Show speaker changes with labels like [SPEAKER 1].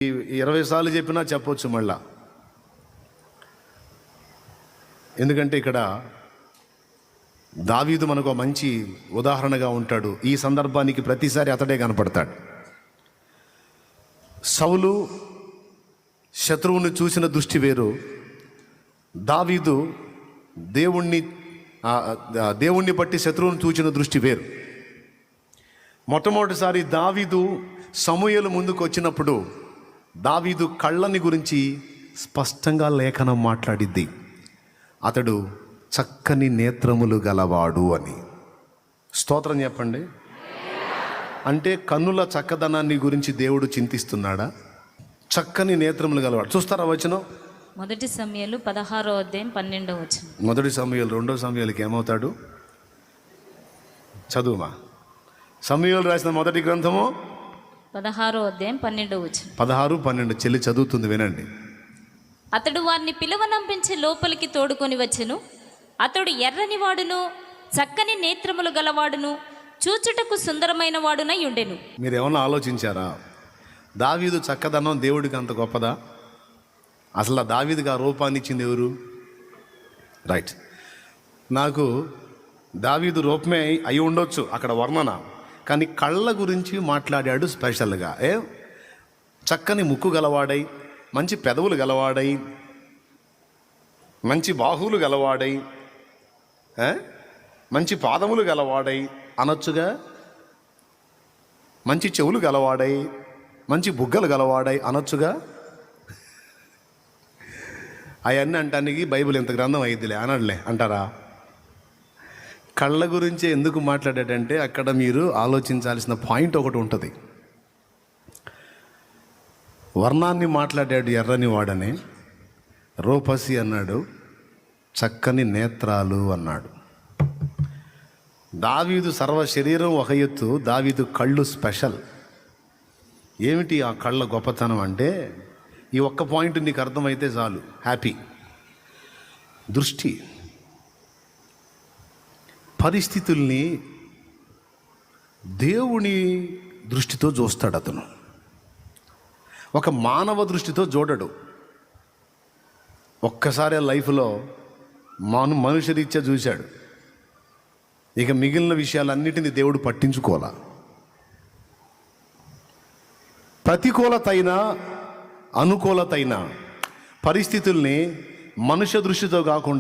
[SPEAKER 1] 20 సార్లు చెప్పినా చెప్పొచ్చు మళ్ళా. ఎందుకంటే ఇక్కడ దావీదు మనకు మంచి ఉదాహరణగా ఉంటాడు. ఈ సందర్భానికి ప్రతిసారి అతడే కనపడతాడు. సౌలు శత్రువుని చూసిన దృష్టి వేరు, దావీదు దేవుణ్ణి బట్టి శత్రువుని చూసిన దృష్టి వేరు. మొట్టమొదటిసారి దావీదు సమూయేలు ముందుకు వచ్చినప్పుడు దావీదు కళ్ళని గురించి స్పష్టంగా లేఖనం మాట్లాడిద్ది. అతడు చక్కని నేత్రములు గలవాడు అని. స్తోత్రం చెప్పండి. అంటే కన్నుల చక్కదనాన్ని గురించి దేవుడు చింతిస్తున్నాడా? చక్కని నేత్రములు గలవాడు. చూస్తారా వచనం?
[SPEAKER 2] మొదటి సమూయేలు 16వ అధ్యాయం 12వ వచనం.
[SPEAKER 1] మొదటి సమూయేలు 2వ సమూయేలుకి ఏమవుతాడు? చదువుమా. సమూయేలు రాసిన మొదటి గ్రంథము
[SPEAKER 2] 16వ అధ్యాయం 12వ వచనం.
[SPEAKER 1] 16-12 చెల్లి చదువుతుంది, వినండి.
[SPEAKER 2] అతడు వారిని పిలువనంపించి లోపలికి తోడుకొని వచ్చెను. అతడు ఎర్రని వాడును, చక్కని నేత్రములు గలవాడును, చూచుటకు సుందరమైన వాడునై ఉండెను.
[SPEAKER 1] మీరు ఏమన్నా ఆలోచించారా? దావీదు చక్కదనం దేవుడికి అంత గొప్పదా? అసలు దావీదుకి ఆ రూపాన్ని ఇచ్చింది ఎవరు? రైట్. నాకు దావీదు రూపమే అయి ఉండొచ్చు అక్కడ వర్ణన, కానీ కళ్ళ గురించి మాట్లాడాడు స్పెషల్గా. చక్కని ముక్కు గలవాడై, మంచి పెదవులు గలవాడై, మంచి బాహువులు గలవాడై, మంచి పాదములు గలవాడై అనొచ్చుగా. మంచి చెవులు గలవాడై, మంచి బుగ్గలు గలవాడై అనొచ్చుగా. అవన్నీ అంటానికి బైబిల్ ఎంత గ్రంథం అయ్యిద్దిలే అనడలే అంటారా? కళ్ళ గురించి ఎందుకు మాట్లాడాడంటే అక్కడ మీరు ఆలోచించాల్సిన పాయింట్ ఒకటి ఉంటుంది. వర్ణాన్ని మాట్లాడాడు, ఎర్రని వాడని. రూపసి అన్నాడు, చక్కని నేత్రాలు అన్నాడు. దావీదు సర్వ శరీరం ఒక ఎత్తు, దావీదు కళ్ళు స్పెషల్. ఏమిటి ఆ కళ్ళ గొప్పతనం అంటే, ఈ ఒక్క పాయింట్ నీకు అర్థమైతే చాలు, హ్యాపీ. దృష్టి. పరిస్థితుల్ని దేవుని దృష్టితో చూస్తాడు అతను. ఒక మానవ దృష్టితో చూడడు. ఒక్కసారి లైఫ్లో మనుషరీత్యా చూశాడు, ఇక మిగిలిన విషయాలన్నిటినీ దేవుడు పట్టించుకోవాలా. ప్రతికూలతైన అనుకూలతైన పరిస్థితుల్ని మనుష్య దృష్టితో కాకుండా